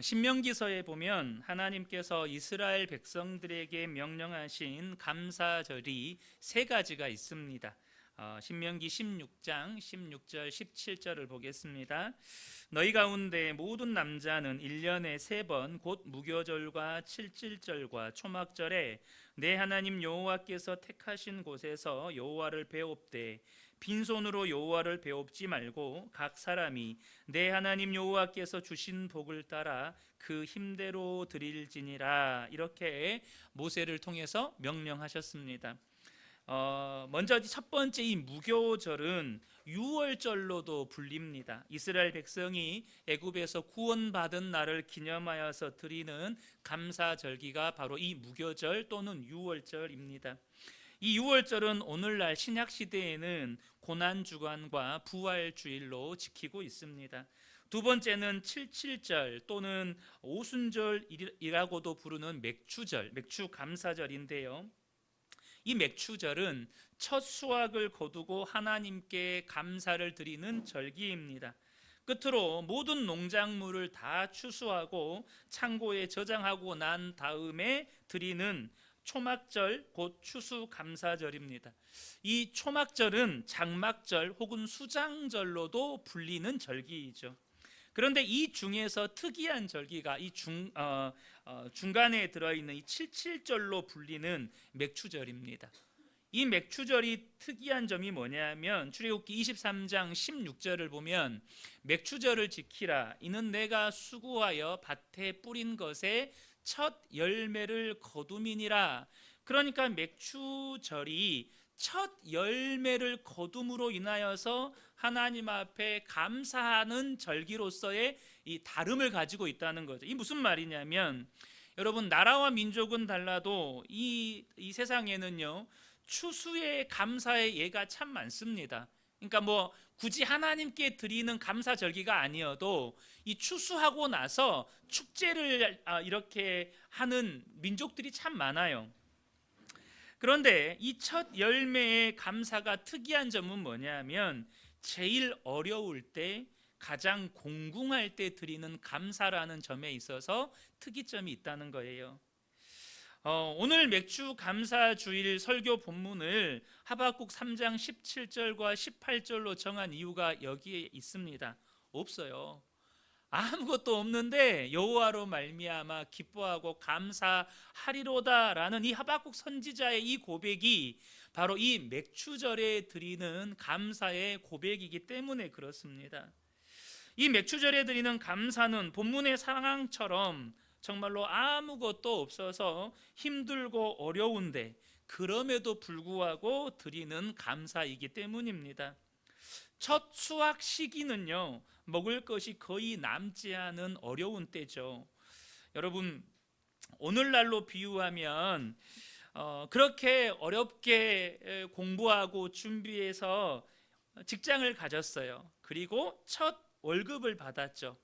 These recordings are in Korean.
신명기서에 보면 하나님께서 이스라엘 백성들에게 명령하신 감사절이 세 가지가 있습니다. 신명기 16장 16절 17절을 보겠습니다. 너희 가운데 모든 남자는 1년에 3번 곧 무교절과 칠칠절과 초막절에 내 하나님 여호와께서 택하신 곳에서 여호와를 배웁되 빈손으로 여호와를 배웁지 말고 각 사람이 내 하나님 여호와께서 주신 복을 따라 그 힘대로 드릴지니라. 이렇게 모세를 통해서 명령하셨습니다. 먼저 첫 번째 이 무교절은 유월절로도 불립니다. 이스라엘 백성이 애굽에서 구원받은 날을 기념하여서 드리는 감사절기가 바로 이 무교절 또는 유월절입니다. 이 유월절은 오늘날 신약시대에는 고난주간과 부활주일로 지키고 있습니다. 두 번째는 칠칠절 또는 오순절이라고도 부르는 맥추절, 맥추감사절인데요. 이 맥추절은 첫 수확을 거두고 하나님께 감사를 드리는 절기입니다. 끝으로 모든 농작물을 다 추수하고 창고에 저장하고 난 다음에 드리는 초막절 곧 추수감사절입니다. 이 초막절은 장막절 혹은 수장절로도 불리는 절기이죠. 그런데 이 중에서 특이한 절기가 이 중간에 들어있는 이 칠칠절로 불리는 맥추절입니다. 이 맥추절이 특이한 점이 뭐냐면 출애굽기 23장 16절을 보면 맥추절을 지키라. 이는 내가 수고하여 밭에 뿌린 것에 첫 열매를 거둠이니라. 그러니까 맥추절이 첫 열매를 거둠으로 인하여서 하나님 앞에 감사하는 절기로서의 이 다름을 가지고 있다는 거죠. 이 무슨 말이냐면 여러분, 나라와 민족은 달라도 이 세상에는요 추수의 감사의 예가 참 많습니다. 그러니까 뭐 굳이 하나님께 드리는 감사 절기가 아니어도 이 추수하고 나서 축제를 이렇게 하는 민족들이 참 많아요. 그런데 이 첫 열매의 감사가 특이한 점은 뭐냐면 제일 어려울 때, 가장 공궁할 때 드리는 감사라는 점에 있어서 특이점이 있다는 거예요. 오늘 맥주 감사주일 설교 본문을 하박국 3장 17절과 18절로 정한 이유가 여기에 있습니다. 없어요. 아무것도 없는데 여호와로 말미암아 기뻐하고 감사하리로다라는 이 하박국 선지자의 이 고백이 바로 이 맥추절에 드리는 감사의 고백이기 때문에 그렇습니다. 이 맥추절에 드리는 감사는 본문의 상황처럼 정말로 아무것도 없어서 힘들고 어려운데 그럼에도 불구하고 드리는 감사이기 때문입니다. 첫 수확 시기는요 먹을 것이 거의 남지 않은 어려운 때죠. 여러분, 오늘날로 비유하면 그렇게 어렵게 공부하고 준비해서 직장을 가졌어요. 그리고 첫 월급을 받았죠.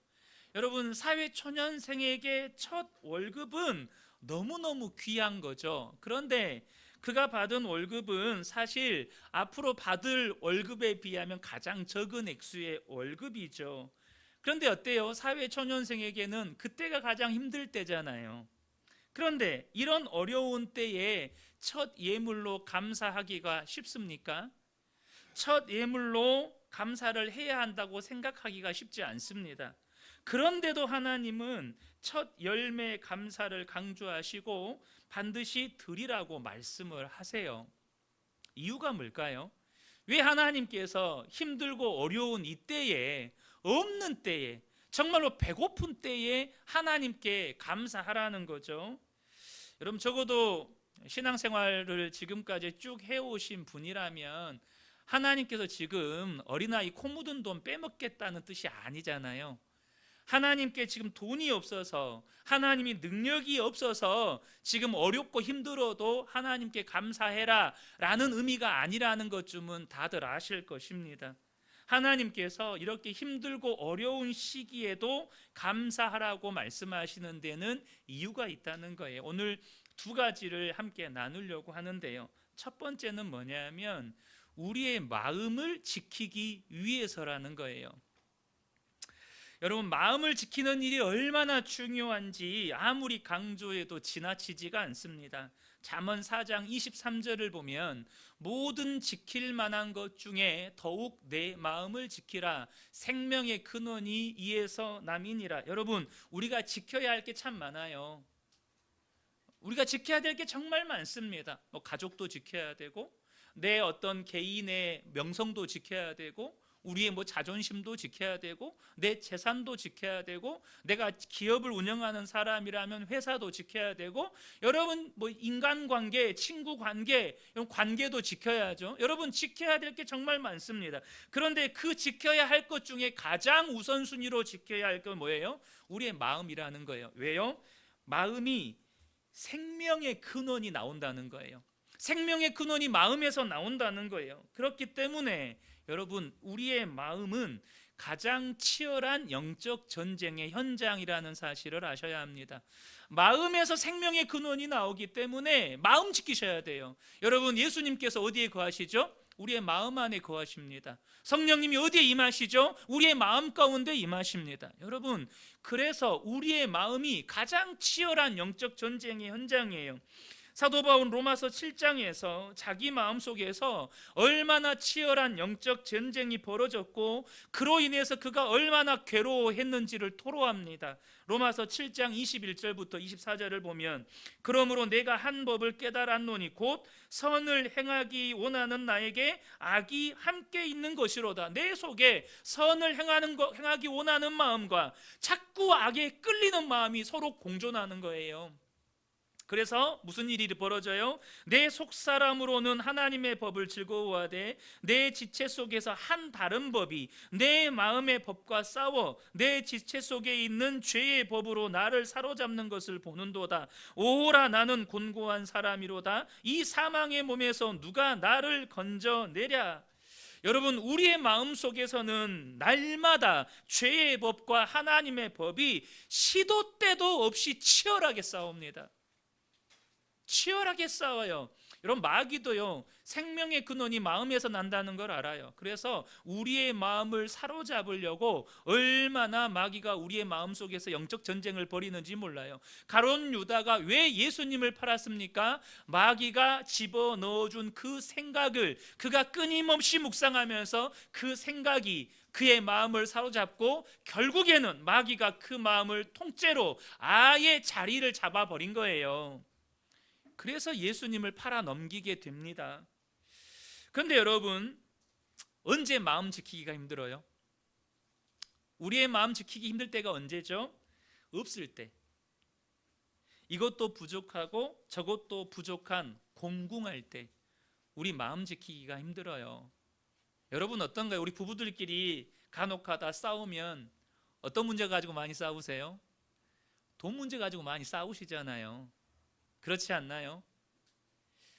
여러분, 사회초년생에게 첫 월급은 너무너무 귀한 거죠. 그런데 그가 받은 월급은 사실 앞으로 받을 월급에 비하면 가장 적은 액수의 월급이죠. 그런데 어때요? 사회초년생에게는 그때가 가장 힘들 때잖아요. 그런데 이런 어려운 때에 첫 예물로 감사하기가 쉽습니까? 첫 예물로 감사를 해야 한다고 생각하기가 쉽지 않습니다. 그런데도 하나님은 첫 열매 감사를 강조하시고 반드시 드리라고 말씀을 하세요. 이유가 뭘까요? 왜 하나님께서 힘들고 어려운 이때에, 없는 때에, 정말로 배고픈 때에 하나님께 감사하라는 거죠. 여러분, 적어도 신앙생활을 지금까지 쭉 해오신 분이라면 하나님께서 지금 어린아이 코 묻은 돈 빼먹겠다는 뜻이 아니잖아요. 하나님께 지금 돈이 없어서, 하나님이 능력이 없어서 지금 어렵고 힘들어도 하나님께 감사해라 라는 의미가 아니라는 것쯤은 다들 아실 것입니다. 하나님께서 이렇게 힘들고 어려운 시기에도 감사하라고 말씀하시는 데는 이유가 있다는 거예요. 오늘 두 가지를 함께 나누려고 하는데요. 첫 번째는 뭐냐면 우리의 마음을 지키기 위해서라는 거예요. 여러분, 마음을 지키는 일이 얼마나 중요한지 아무리 강조해도 지나치지가 않습니다. 잠언 4장 23절을 보면 모든 지킬 만한 것 중에 더욱 내 마음을 지키라. 생명의 근원이 이에서 남이니라. 여러분, 우리가 지켜야 할 게 참 많아요. 우리가 지켜야 될 게 정말 많습니다. 가족도 지켜야 되고, 내 어떤 개인의 명성도 지켜야 되고, 우리의 자존심도 지켜야 되고, 내 재산도 지켜야 되고, 내가 기업을 운영하는 사람이라면 회사도 지켜야 되고, 여러분 인간관계, 친구관계, 관계도 지켜야죠. 여러분, 지켜야 될 게 정말 많습니다. 그런데 그 지켜야 할 것 중에 가장 우선순위로 지켜야 할 건 뭐예요? 우리의 마음이라는 거예요. 왜요? 마음이 생명의 근원이 나온다는 거예요. 생명의 근원이 마음에서 나온다는 거예요. 그렇기 때문에 여러분, 우리의 마음은 가장 치열한 영적 전쟁의 현장이라는 사실을 아셔야 합니다. 마음에서 생명의 근원이 나오기 때문에 마음 지키셔야 돼요. 여러분, 예수님께서 어디에 거하시죠? 우리의 마음 안에 거하십니다. 성령님이 어디에 임하시죠? 우리의 마음 가운데 임하십니다. 여러분, 그래서 우리의 마음이 가장 치열한 영적 전쟁의 현장이에요. 사도 바울 로마서 7장에서 자기 마음속에서 얼마나 치열한 영적 전쟁이 벌어졌고 그로 인해서 그가 얼마나 괴로워했는지를 토로합니다. 로마서 7장 21절부터 24절을 보면, 그러므로 내가 한 법을 깨달았노니 곧 선을 행하기 원하는 나에게 악이 함께 있는 것이로다. 내 속에 선을 행하기 원하는 마음과 자꾸 악에 끌리는 마음이 서로 공존하는 거예요. 그래서 무슨 일이 벌어져요? 내 속사람으로는 하나님의 법을 즐거워하되 내 지체 속에서 한 다른 법이 내 마음의 법과 싸워 내 지체 속에 있는 죄의 법으로 나를 사로잡는 것을 보는도다. 오라, 나는 곤고한 사람이로다. 이 사망의 몸에서 누가 나를 건져내랴. 여러분, 우리의 마음 속에서는 날마다 죄의 법과 하나님의 법이 시도 때도 없이 치열하게 싸웁니다. 치열하게 싸워요. 여러분, 마귀도요, 생명의 근원이 마음에서 난다는 걸 알아요. 그래서 우리의 마음을 사로잡으려고 얼마나 마귀가 우리의 마음 속에서 영적 전쟁을 벌이는지 몰라요. 가룟 유다가 왜 예수님을 팔았습니까? 마귀가 집어넣어준 그 생각을 그가 끊임없이 묵상하면서 그 생각이 그의 마음을 사로잡고 결국에는 마귀가 그 마음을 통째로 아예 자리를 잡아버린 거예요. 그래서 예수님을 팔아 넘기게 됩니다. 그런데 여러분, 언제 마음 지키기가 힘들어요? 우리의 마음 지키기 힘들 때가 언제죠? 없을 때. 이것도 부족하고 저것도 부족한 공궁할 때 우리 마음 지키기가 힘들어요. 여러분, 어떤가요? 우리 부부들끼리 간혹가다 싸우면 어떤 문제 가지고 많이 싸우세요? 돈 문제 가지고 많이 싸우시잖아요. 그렇지 않나요?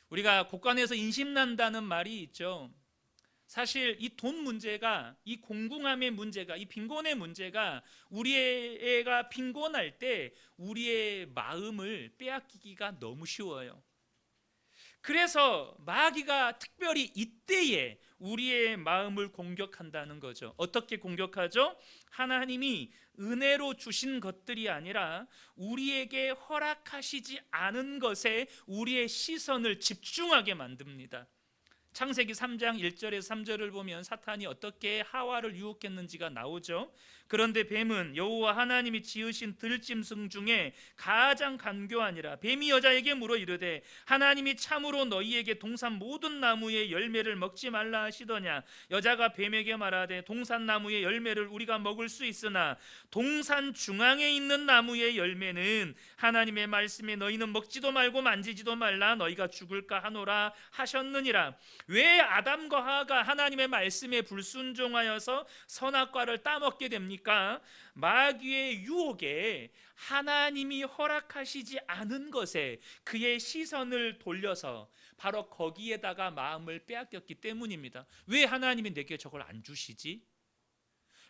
우리가 곳간에서 인심난다는 말이 있죠. 사실 이 돈 문제가, 이 공궁함의 문제가, 이 빈곤의 문제가 우리의 애가 빈곤할 때 우리의 마음을 빼앗기기가 너무 쉬워요. 그래서 마귀가 특별히 이때에 우리의 마음을 공격한다는 거죠. 어떻게 공격하죠? 하나님이 은혜로 주신 것들이 아니라 우리에게 허락하시지 않은 것에 우리의 시선을 집중하게 만듭니다. 창세기 3장 1절에서 3절을 보면 사탄이 어떻게 하와를 유혹했는지가 나오죠. 그런데 뱀은 여호와 하나님이 지으신 들짐승 중에 가장 간교하니라. 뱀이 여자에게 물어 이르되 하나님이 참으로 너희에게 동산 모든 나무의 열매를 먹지 말라 하시더냐. 여자가 뱀에게 말하되 동산 나무의 열매를 우리가 먹을 수 있으나 동산 중앙에 있는 나무의 열매는 하나님의 말씀에 너희는 먹지도 말고 만지지도 말라 너희가 죽을까 하노라 하셨느니라. 왜 아담과 하와가 하나님의 말씀에 불순종하여서 선악과를 따먹게 됩니까? 마귀의 유혹에 하나님이 허락하시지 않은 것에 그의 시선을 돌려서 바로 거기에다가 마음을 빼앗겼기 때문입니다. 왜 하나님이 내게 저걸 안 주시지?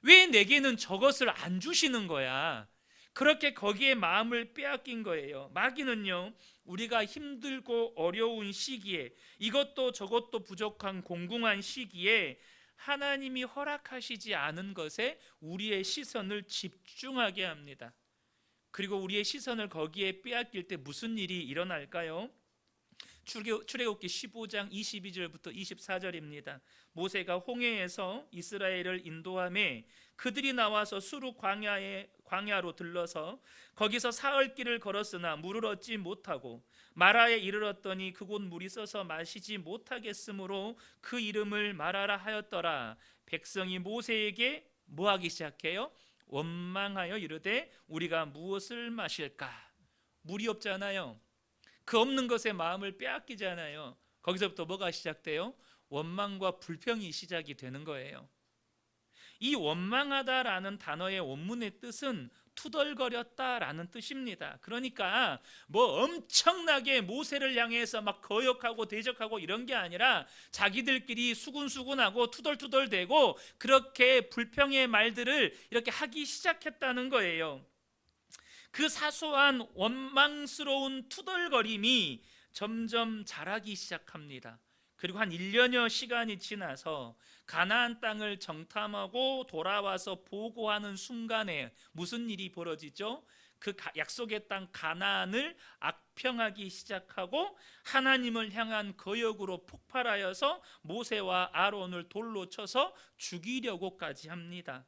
왜 내게는 저것을 안 주시는 거야? 그렇게 거기에 마음을 빼앗긴 거예요. 마귀는요, 우리가 힘들고 어려운 시기에, 이것도 저것도 부족한 공궁한 시기에 하나님이 허락하시지 않은 것에 우리의 시선을 집중하게 합니다. 그리고 우리의 시선을 거기에 빼앗길 때 무슨 일이 일어날까요? 출애굽기 15장 22절부터 24절입니다. 모세가 홍해에서 이스라엘을 인도하며 그들이 나와서 수르 광야로 들러서 거기서 사흘 길을 걸었으나 물을 얻지 못하고 마라에 이르렀더니 그곳 물이 써서 마시지 못하겠으므로 그 이름을 마라라 하였더라. 백성이 모세에게 뭐하기 시작해요? 원망하여 이르되 우리가 무엇을 마실까? 물이 없잖아요. 그 없는 것에 마음을 빼앗기잖아요. 거기서부터 뭐가 시작돼요? 원망과 불평이 시작이 되는 거예요. 이 원망하다라는 단어의 원문의 뜻은 투덜거렸다라는 뜻입니다. 그러니까 뭐 엄청나게 모세를 향해서 막 거역하고 대적하고 이런 게 아니라 자기들끼리 수군수군하고 투덜투덜대고 그렇게 불평의 말들을 이렇게 하기 시작했다는 거예요. 그 사소한 원망스러운 투덜거림이 점점 자라기 시작합니다. 그리고 한 1년여 시간이 지나서 가나안 땅을 정탐하고 돌아와서 보고하는 순간에 무슨 일이 벌어지죠? 그 약속의 땅 가나안을 악평하기 시작하고 하나님을 향한 거역으로 폭발하여서 모세와 아론을 돌로 쳐서 죽이려고까지 합니다.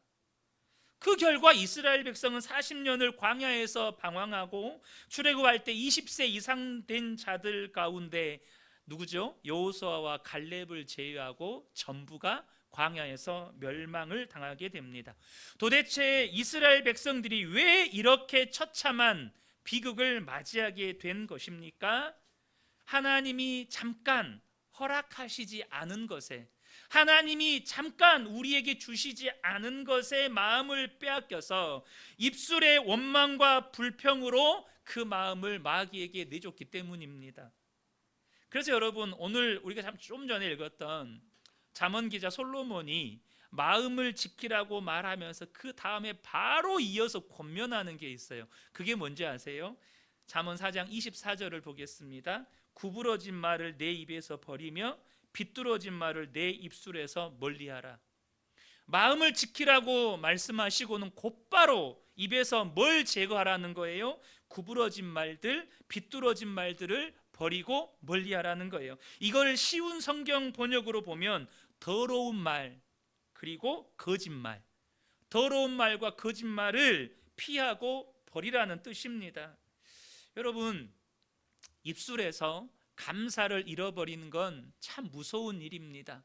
그 결과 이스라엘 백성은 40년을 광야에서 방황하고 출애굽할 때 20세 이상 된 자들 가운데 누구죠? 여호수아와 갈렙을 제외하고 전부가 광야에서 멸망을 당하게 됩니다. 도대체 이스라엘 백성들이 왜 이렇게 처참한 비극을 맞이하게 된 것입니까? 하나님이 잠깐 허락하시지 않은 것에, 하나님이 잠깐 우리에게 주시지 않은 것에 마음을 빼앗겨서 입술의 원망과 불평으로 그 마음을 마귀에게 내줬기 때문입니다. 그래서 여러분, 오늘 우리가 좀 전에 읽었던 잠언 기자 솔로몬이 마음을 지키라고 말하면서 그 다음에 바로 이어서 권면하는 게 있어요. 그게 뭔지 아세요? 잠언 4장 24절을 보겠습니다. 구부러진 말을 내 입에서 버리며 비뚤어진 말을 내 입술에서 멀리하라. 마음을 지키라고 말씀하시고는 곧바로 입에서 뭘 제거하라는 거예요? 구부러진 말들, 비뚤어진 말들을 버리고 멀리하라는 거예요. 이걸 쉬운 성경 번역으로 보면 더러운 말 그리고 거짓말, 더러운 말과 거짓말을 피하고 버리라는 뜻입니다. 여러분, 입술에서 감사를 잃어버리는 건 참 무서운 일입니다.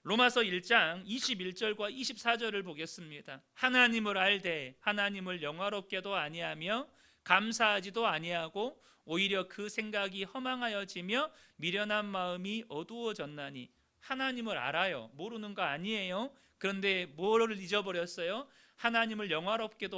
로마서 1장 21절과 24절을 보겠습니다. 하나님을 알되 하나님을 영화롭게도 아니하며 감사하지도 아니하고 오히려 그 생각이 허망하여지며 미련한 마음이 어두워졌나니. 하나님을 알아요. 모르는 거 아니에요. 그런데 뭐를 잊어버렸어요? 하나님을 영화롭게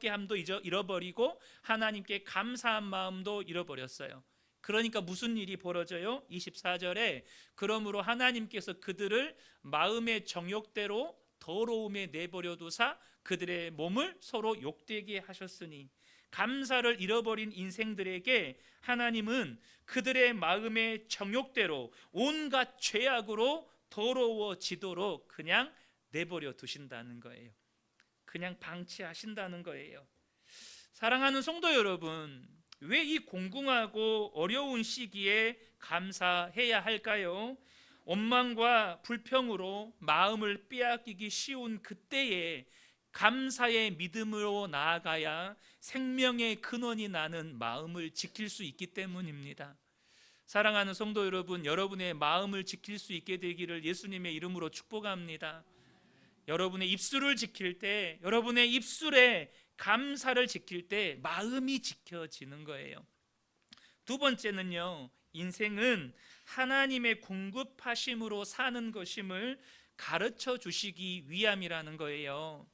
함도 잃어버리고 하나님께 감사한 마음도 잃어버렸어요. 그러니까 무슨 일이 벌어져요? 24절에 그러므로 하나님께서 그들을 마음의 정욕대로 더러움에 내버려 두사 그들의 몸을 서로 욕되게 하셨으니. 감사를 잃어버린 인생들에게 하나님은 그들의 마음의 정욕대로 온갖 죄악으로 더러워지도록 그냥 내버려 두신다는 거예요. 그냥 방치하신다는 거예요. 사랑하는 성도 여러분, 왜 이 공공하고 어려운 시기에 감사해야 할까요? 원망과 불평으로 마음을 빼앗기기 쉬운 그때에 감사의 믿음으로 나아가야 생명의 근원이 나는 마음을 지킬 수 있기 때문입니다. 사랑하는 성도 여러분, 여러분의 마음을 지킬 수 있게 되기를 예수님의 이름으로 축복합니다. 여러분의 입술을 지킬 때, 여러분의 입술에 감사를 지킬 때 마음이 지켜지는 거예요. 두 번째는요, 인생은 하나님의 공급하심으로 사는 것임을 가르쳐 주시기 위함이라는 거예요.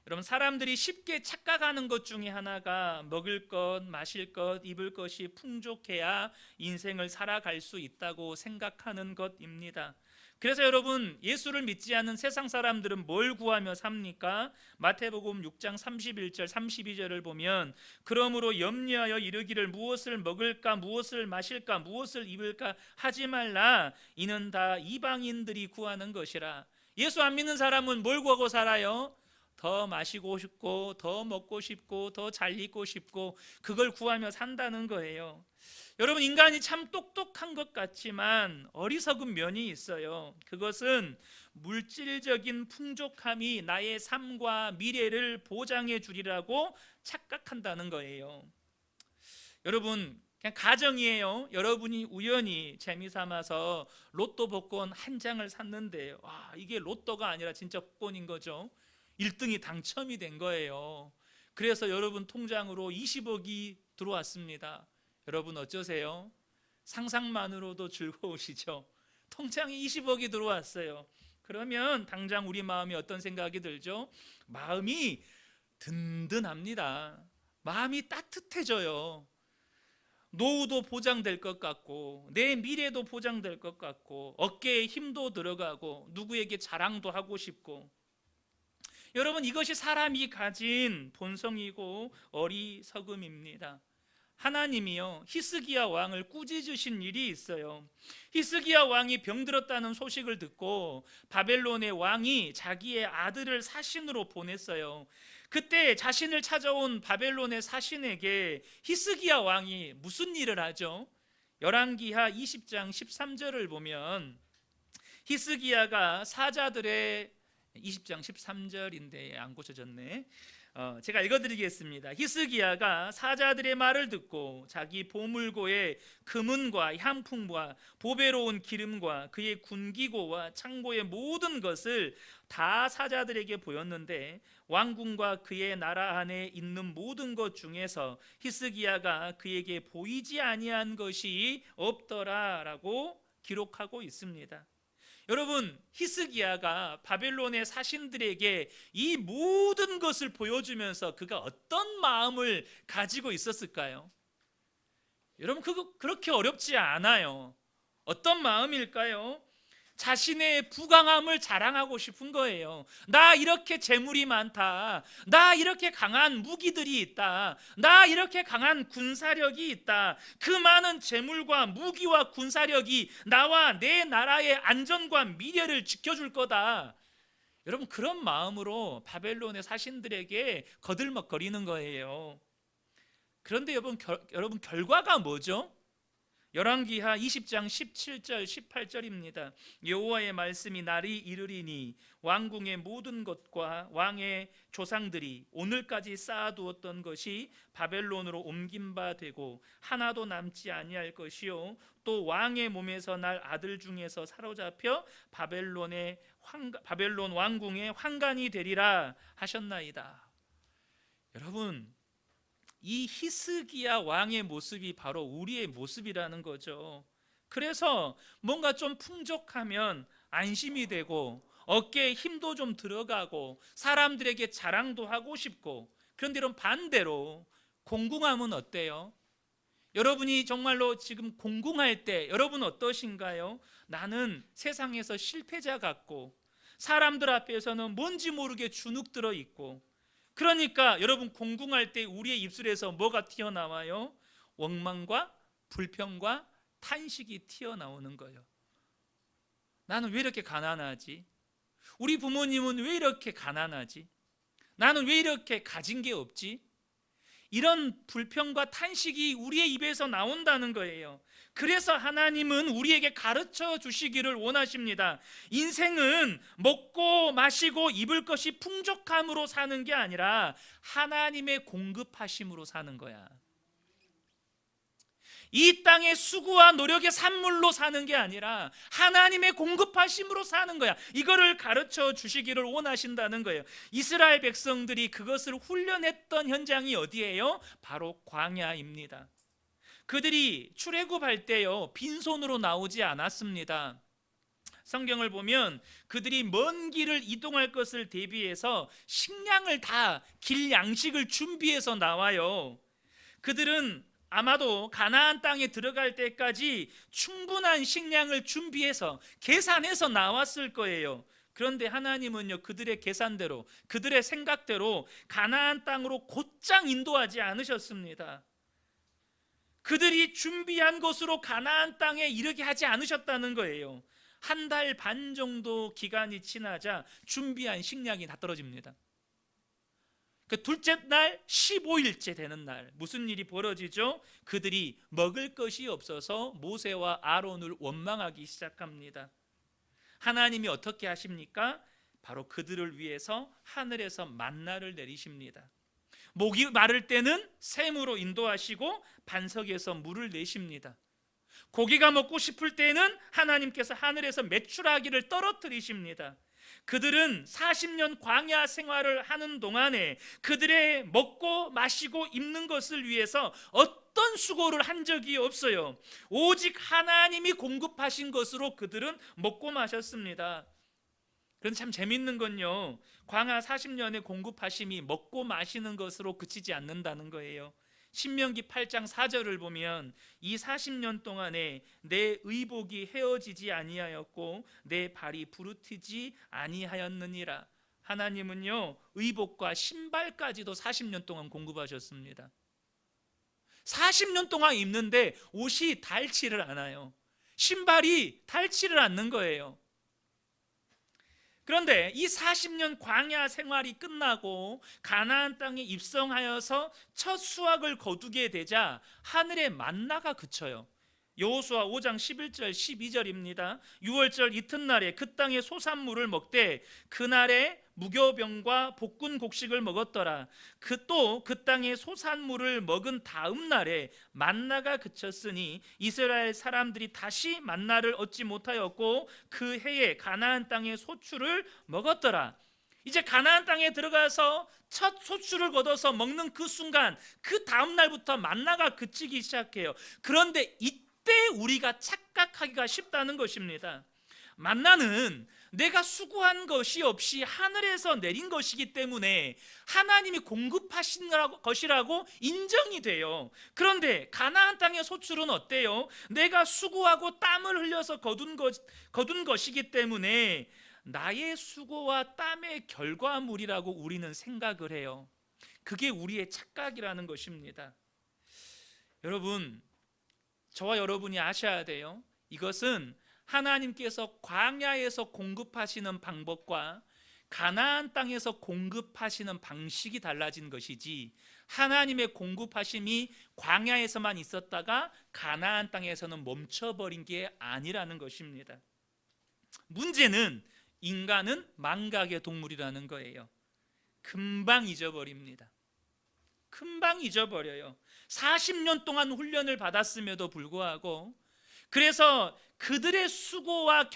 여러분, 사람들이 쉽게 착각하는 것 중에 하나가 먹을 것, 마실 것, 입을 것이 풍족해야 인생을 살아갈 수 있다고 생각하는 것입니다. 그래서 여러분, 예수를 믿지 않는 세상 사람들은 뭘 구하며 삽니까? 마태복음 6장 31절 32절을 보면 그러므로 염려하여 이르기를 무엇을 먹을까 무엇을 마실까 무엇을 입을까 하지 말라. 이는 다 이방인들이 구하는 것이라. 예수 안 믿는 사람은 뭘 구하고 살아요? 더 마시고 싶고 더 먹고 싶고 더 잘 입고 싶고 그걸 구하며 산다는 거예요. 여러분, 인간이 참 똑똑한 것 같지만 어리석은 면이 있어요. 그것은 물질적인 풍족함이 나의 삶과 미래를 보장해 주리라고 착각한다는 거예요. 여러분, 그냥 가정이에요. 여러분이 우연히 재미삼아서 로또 복권 한 장을 샀는데 이게 로또가 아니라 진짜 복권인 거죠. 1등이 당첨이 된 거예요. 그래서 여러분 통장으로 20억이 들어왔습니다. 여러분 어쩌세요? 상상만으로도 즐거우시죠? 통장에 20억이 들어왔어요. 그러면 당장 우리 마음이 어떤 생각이 들죠? 마음이 든든합니다. 마음이 따뜻해져요. 노후도 보장될 것 같고 내 미래도 보장될 것 같고 어깨에 힘도 들어가고 누구에게 자랑도 하고 싶고. 여러분, 이것이 사람이 가진 본성이고 어리석음입니다. 하나님이요 히스기야 왕을 꾸짖으신 일이 있어요. 히스기야 왕이 병들었다는 소식을 듣고 바벨론의 왕이 자기의 아들을 사신으로 보냈어요. 그때 자신을 찾아온 바벨론의 사신에게 히스기야 왕이 무슨 일을 하죠? 열왕기하 20장 13절을 보면 히스기야가 사자들의 20장 13절인데 안 고쳐졌네. 제가 읽어드리겠습니다. 히스기야가 사자들의 말을 듣고 자기 보물고에 금은과 향품과 보배로운 기름과 그의 군기고와 창고의 모든 것을 다 사자들에게 보였는데 왕궁과 그의 나라 안에 있는 모든 것 중에서 히스기야가 그에게 보이지 아니한 것이 없더라라고 기록하고 있습니다. 여러분, 히스기야가 바벨론의 사신들에게 이 모든 것을 보여주면서 그가 어떤 마음을 가지고 있었을까요? 여러분, 그거 그렇게 어렵지 않아요. 어떤 마음일까요? 자신의 부강함을 자랑하고 싶은 거예요. 나 이렇게 재물이 많다. 나 이렇게 강한 무기들이 있다. 나 이렇게 강한 군사력이 있다. 그 많은 재물과 무기와 군사력이 나와 내 나라의 안전과 미래를 지켜줄 거다. 여러분, 그런 마음으로 바벨론의 사신들에게 거들먹거리는 거예요. 그런데 여러분 결과가 뭐죠? 열왕기하 20장 17절 18절입니다. 여호와의 말씀이 날이 이르리니 왕궁의 모든 것과 왕의 조상들이 오늘까지 쌓아두었던 것이 바벨론으로 옮긴 바 되고 하나도 남지 아니할 것이요 또 왕의 몸에서 날 아들 중에서 사로잡혀 바벨론 왕궁의 환관이 되리라 하셨나이다. 여러분, 이 히스기야 왕의 모습이 바로 우리의 모습이라는 거죠. 그래서 뭔가 좀 풍족하면 안심이 되고 어깨에 힘도 좀 들어가고 사람들에게 자랑도 하고 싶고. 그런데 이런 반대로 공궁함은 어때요? 여러분이 정말로 지금 공궁할 때 여러분 어떠신가요? 나는 세상에서 실패자 같고 사람들 앞에서는 뭔지 모르게 주눅 들어 있고. 그러니까 여러분 공궁할 때 우리의 입술에서 뭐가 튀어나와요? 원망과 불평과 탄식이 튀어나오는 거예요. 나는 왜 이렇게 가난하지? 우리 부모님은 왜 이렇게 가난하지? 나는 왜 이렇게 가진 게 없지? 이런 불평과 탄식이 우리의 입에서 나온다는 거예요. 그래서 하나님은 우리에게 가르쳐 주시기를 원하십니다. 인생은 먹고 마시고 입을 것이 풍족함으로 사는 게 아니라 하나님의 공급하심으로 사는 거야. 이 땅의 수고와 노력의 산물로 사는 게 아니라 하나님의 공급하심으로 사는 거야. 이거를 가르쳐 주시기를 원하신다는 거예요. 이스라엘 백성들이 그것을 훈련했던 현장이 어디예요? 바로 광야입니다. 그들이 출애굽할 때요 빈손으로 나오지 않았습니다. 성경을 보면 그들이 먼 길을 이동할 것을 대비해서 식량을 다 길 양식을 준비해서 나와요. 그들은 아마도 가나안 땅에 들어갈 때까지 충분한 식량을 준비해서 계산해서 나왔을 거예요. 그런데 하나님은요, 그들의 계산대로, 그들의 생각대로 가나안 땅으로 곧장 인도하지 않으셨습니다. 그들이 준비한 곳으로 가나안 땅에 이르게 하지 않으셨다는 거예요. 한 달 반 정도 기간이 지나자 준비한 식량이 다 떨어집니다. 그 둘째 날 15일째 되는 날 무슨 일이 벌어지죠? 그들이 먹을 것이 없어서 모세와 아론을 원망하기 시작합니다. 하나님이 어떻게 하십니까? 바로 그들을 위해서 하늘에서 만나를 내리십니다. 목이 마를 때는 샘으로 인도하시고 반석에서 물을 내십니다. 고기가 먹고 싶을 때는 하나님께서 하늘에서 메추라기를 떨어뜨리십니다. 그들은 40년 광야 생활을 하는 동안에 그들의 먹고 마시고 입는 것을 위해서 어떤 수고를 한 적이 없어요. 오직 하나님이 공급하신 것으로 그들은 먹고 마셨습니다. 그런데 참 재밌는 건요, 광야 40년의 공급하심이 먹고 마시는 것으로 그치지 않는다는 거예요. 신명기 8장 4절을 보면 이 40년 동안에 내 의복이 헤어지지 아니하였고 내 발이 부르트지 아니하였느니라. 하나님은요, 의복과 신발까지도 40년 동안 공급하셨습니다. 40년 동안 입는데 옷이 닳지를 않아요. 신발이 닳지를 않는 거예요. 그런데 이 40년 광야 생활이 끝나고 가나안 땅에 입성하여서 첫 수확을 거두게 되자 하늘의 만나가 그쳐요. 여호수아 5장 11절 12절입니다. 6월절 이튿날에 그 땅의 소산물을 먹되 그날에 무교병과 볶은 곡식을 먹었더라. 또 그 땅의 소산물을 먹은 다음 날에 만나가 그쳤으니 이스라엘 사람들이 다시 만나를 얻지 못하였고 그 해에 가나안 땅의 소출을 먹었더라. 이제 가나안 땅에 들어가서 첫 소출을 거둬서 먹는 그 순간, 그 다음 날부터 만나가 그치기 시작해요. 그런데 이때 우리가 착각하기가 쉽다는 것입니다. 만나는 내가 수고한 것이 없이 하늘에서 내린 것이기 때문에 하나님이 공급하신 것이라고 인정이 돼요. 그런데 가나안 땅의 소출은 어때요? 내가 수고하고 땀을 흘려서 거둔 것이기 때문에 나의 수고와 땀의 결과물이라고 우리는 생각을 해요. 그게 우리의 착각이라는 것입니다. 여러분, 저와 여러분이 아셔야 돼요. 이것은 하나님께서 광야에서 공급하시는 방법과 가나안 땅에서 공급하시는 방식이 달라진 것이지, 하나님의 공급하심이 광야에서만 있었다가 가나안 땅에서는 멈춰버린 게 아니라는 것입니다. 문제는 인간은 망각의 동물이라는 거예요. 금방 잊어버립니다. 금방 잊어버려요. 40년 동안 훈련을 받았음에도 불구하고, 그래서 그들의 수고의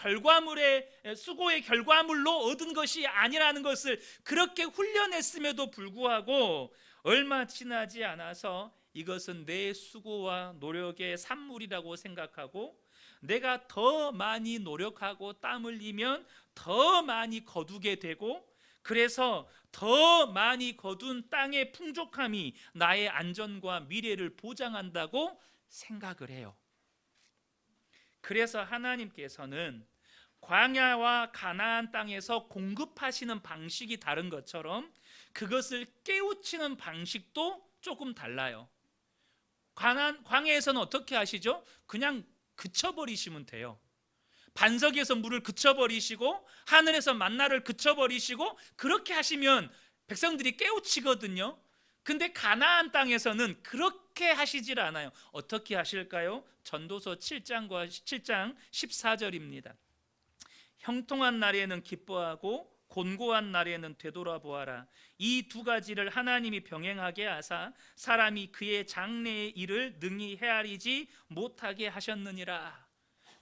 결과물로 얻은 것이 아니라는 것을 그렇게 훈련했음에도 불구하고 얼마 지나지 않아서 이것은 내 수고와 노력의 산물이라고 생각하고, 내가 더 많이 노력하고 땀 흘리면 더 많이 거두게 되고, 그래서 더 많이 거둔 땅의 풍족함이 나의 안전과 미래를 보장한다고 생각을 해요. 그래서 하나님께서는 광야와 가나안 땅에서 공급하시는 방식이 다른 것처럼 그것을 깨우치는 방식도 조금 달라요. 광야에서는 어떻게 하시죠? 그냥 그쳐버리시면 돼요. 반석에서 물을 그쳐버리시고 하늘에서 만나를 그쳐버리시고 그렇게 하시면 백성들이 깨우치거든요. 근데 가나안 땅에서는 그렇게 하시질 않아요. 어떻게 하실까요? 전도서 7장 14절입니다. 형통한 날에는 기뻐하고 곤고한 날에는 되돌아보아라. 이 두 가지를 하나님이 병행하게 하사 사람이 그의 장래의 일을 능히 헤아리지 못하게 하셨느니라.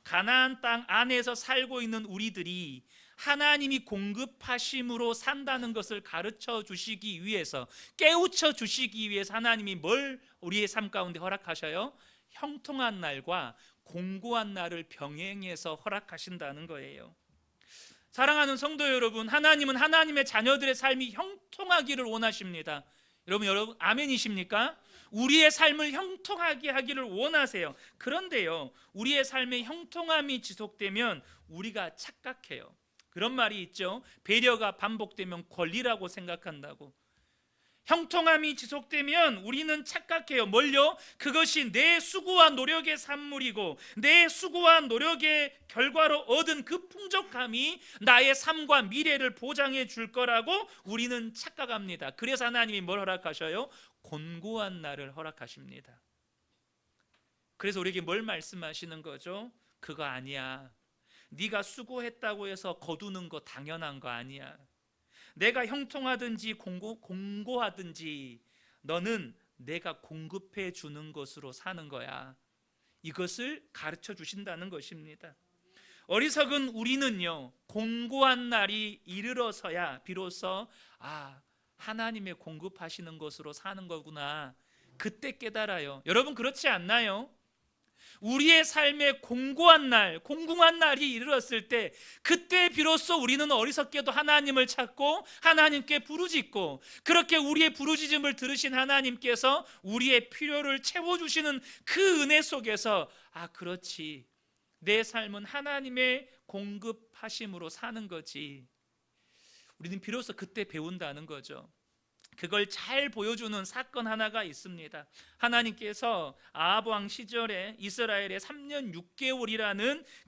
가나안 땅 안에서 살고 있는 우리들이 하나님이 공급하심으로 산다는 것을 가르쳐 주시기 위해서, 깨우쳐 주시기 위해서 하나님이 뭘 우리의 삶 가운데 허락하셔요? 형통한 날과 공고한 날을 병행해서 허락하신다는 거예요. 사랑하는 성도 여러분, 하나님은 하나님의 자녀들의 삶이 형통하기를 원하십니다. 여러분 아멘이십니까? 우리의 삶을 형통하게 하기를 원하세요. 그런데요, 우리의 삶의 형통함이 지속되면 우리가 착각해요. 그런 말이 있죠. 배려가 반복되면 권리라고 생각한다고. 형통함이 지속되면 우리는 착각해요. 뭘요? 그것이 내 수고와 노력의 산물이고 내 수고와 노력의 결과로 얻은 그 풍족함이 나의 삶과 미래를 보장해 줄 거라고 우리는 착각합니다. 그래서 하나님이 뭘 허락하셔요? 곤고한 날을 허락하십니다. 그래서 우리에게 뭘 말씀하시는 거죠? 그거 아니야. 네가 수고했다고 해서 거두는 거 당연한 거 아니야. 내가 형통하든지 공고하든지 너는 내가 공급해 주는 것으로 사는 거야. 이것을 가르쳐 주신다는 것입니다. 어리석은 우리는요, 공고한 날이 이르러서야 비로소 하나님의 공급하시는 것으로 사는 거구나, 그때 깨달아요. 여러분 그렇지 않나요? 우리의 삶에 공고한 날, 공공한 날이 이르렀을 때 그때 비로소 우리는 어리석게도 하나님을 찾고 하나님께 부르짖고, 그렇게 우리의 부르짖음을 들으신 하나님께서 우리의 필요를 채워주시는 그 은혜 속에서 그렇지, 내 삶은 하나님의 공급하심으로 사는 거지. 우리는 비로소 그때 배운다는 거죠. 그걸 잘 보여주는 사건 하나가 있습니다. 하나님께서 아합 왕 시절에 이스라엘에 3년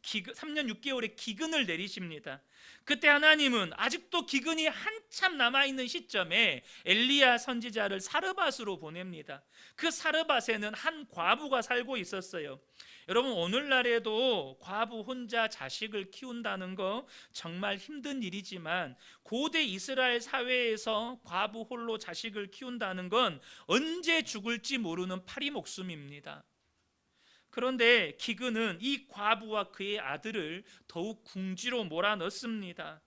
6개월의 기근을 내리십니다. 그때 하나님은 아직도 기근이 한참 남아있는 시점에 엘리야 선지자를 사르밧으로 보냅니다. 그 사르밧에는 한 과부가 살고 있었어요. 여러분 오늘날에도 과부 혼자 자식을 키운다는 거 정말 힘든 일이지만 고대 이스라엘 사회에서 과부 홀로 자식을 키운다는 건 언제 죽을지 모르는 파리 목숨입니다. 그런데 기근은 이 과부와 그의 아들을 더욱 궁지로 몰아넣습니다.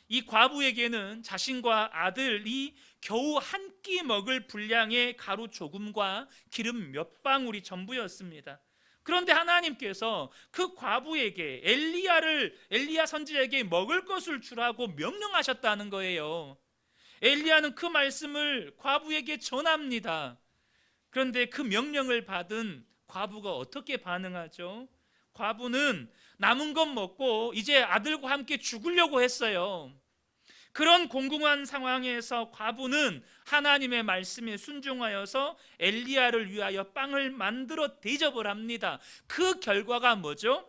이 과부에게는 자신과 아들이 겨우 한 끼 먹을 분량의 가루 조금과 기름 몇 방울이 전부였습니다. 그런데 하나님께서 그 과부에게 엘리야 선지자에게 먹을 것을 주라고 명령하셨다는 거예요. 엘리야는 그 말씀을 과부에게 전합니다. 그런데 그 명령을 받은 과부가 어떻게 반응하죠? 과부는 남은 것 먹고 이제 아들과 함께 죽으려고 했어요. 그런 공공한 상황에서 과부는 하나님의 말씀에 순종하여서 엘리야를 위하여 빵을 만들어 대접을 합니다. 그 결과가 뭐죠?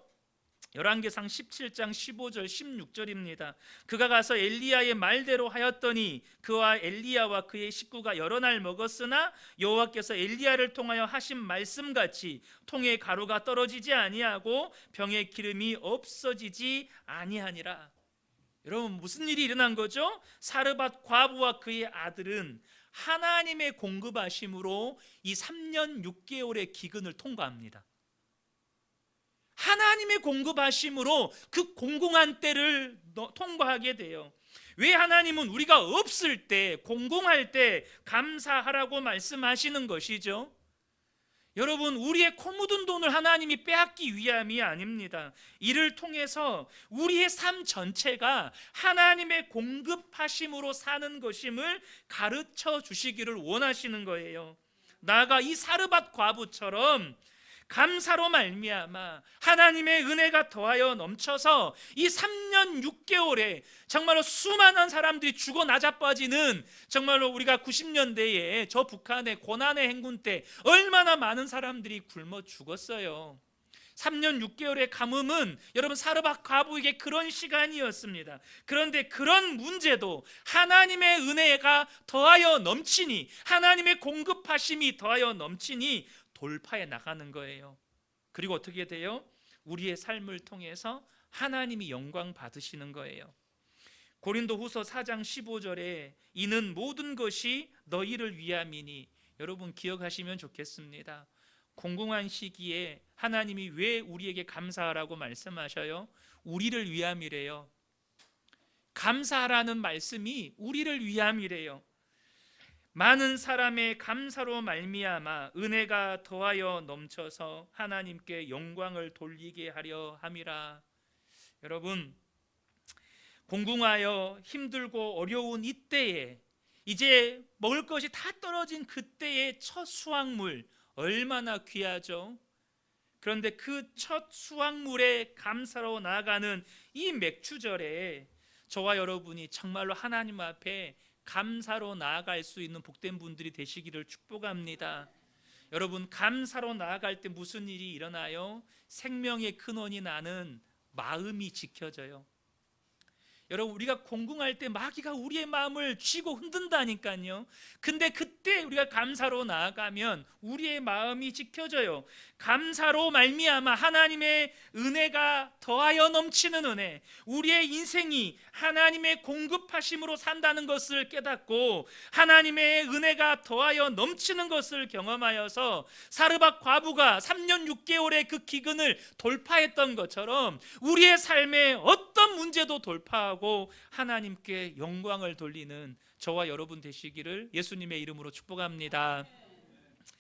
열왕기상 17장 15절 16절입니다. 그가 가서 엘리야의 말대로 하였더니 그와 엘리야와 그의 식구가 여러 날 먹었으나 여호와께서 엘리야를 통하여 하신 말씀같이 통에 가루가 떨어지지 아니하고 병에 기름이 없어지지 아니하니라. 여러분 무슨 일이 일어난 거죠? 사르밧 과부와 그의 아들은 하나님의 공급하심으로 이 3년 6개월의 기근을 통과합니다. 하나님의 공급하심으로 그 공공한 때를 통과하게 돼요. 왜 하나님은 우리가 없을 때, 공공할 때 감사하라고 말씀하시는 것이죠? 여러분 우리의 코 묻은 돈을 하나님이 빼앗기 위함이 아닙니다. 이를 통해서 우리의 삶 전체가 하나님의 공급하심으로 사는 것임을 가르쳐 주시기를 원하시는 거예요. 나아가 이 사르밧 과부처럼 감사로 말미암아 하나님의 은혜가 더하여 넘쳐서 이 3년 6개월에 정말로 수많은 사람들이 죽어 나자빠지는, 정말로 우리가 90년대에 저 북한의 고난의 행군 때 얼마나 많은 사람들이 굶어 죽었어요. 3년 6개월의 가뭄은 여러분 사르밧 과부에게 그런 시간이었습니다. 그런데 그런 문제도 하나님의 은혜가 더하여 넘치니, 하나님의 공급하심이 더하여 넘치니 돌파해 나가는 거예요. 그리고 어떻게 돼요? 우리의 삶을 통해서 하나님이 영광 받으시는 거예요. 고린도후서 4장 15절에 이는 모든 것이 너희를 위함이니, 여러분 기억하시면 좋겠습니다. 공공한 시기에 하나님이 왜 우리에게 감사하라고 말씀하셔요? 우리를 위함이래요. 감사하라는 말씀이 우리를 위함이래요. 많은 사람의 감사로 말미암아 은혜가 더하여 넘쳐서 하나님께 영광을 돌리게 하려 함이라. 여러분 공공하여 힘들고 어려운 이때에 이제 먹을 것이 다 떨어진 그때의 첫 수확물 얼마나 귀하죠. 그런데 그 첫 수확물에 감사로 나아가는 이 맥추절에 저와 여러분이 정말로 하나님 앞에 감사로 나아갈 수 있는 복된 분들이 되시기를 축복합니다. 여러분, 감사로 나아갈 때 무슨 일이 일어나요? 생명의 근원이 나는 마음이 지켜져요. 여러분, 우리가 공궁할 때 마귀가 우리의 마음을 쥐고 흔든다니까요. 근데 그때 우리가 감사로 나아가면 우리의 마음이 지켜져요. 감사로 말미암아 하나님의 은혜가 더하여 넘치는 은혜, 우리의 인생이 하나님의 공급하심으로 산다는 것을 깨닫고 하나님의 은혜가 더하여 넘치는 것을 경험하여서 사르밧 과부가 3년 6개월의 그 기근을 돌파했던 것처럼 우리의 삶에 어떤 문제도 돌파하고 하나님께 영광을 돌리는 저와 여러분 되시기를 예수님의 이름으로 축복합니다.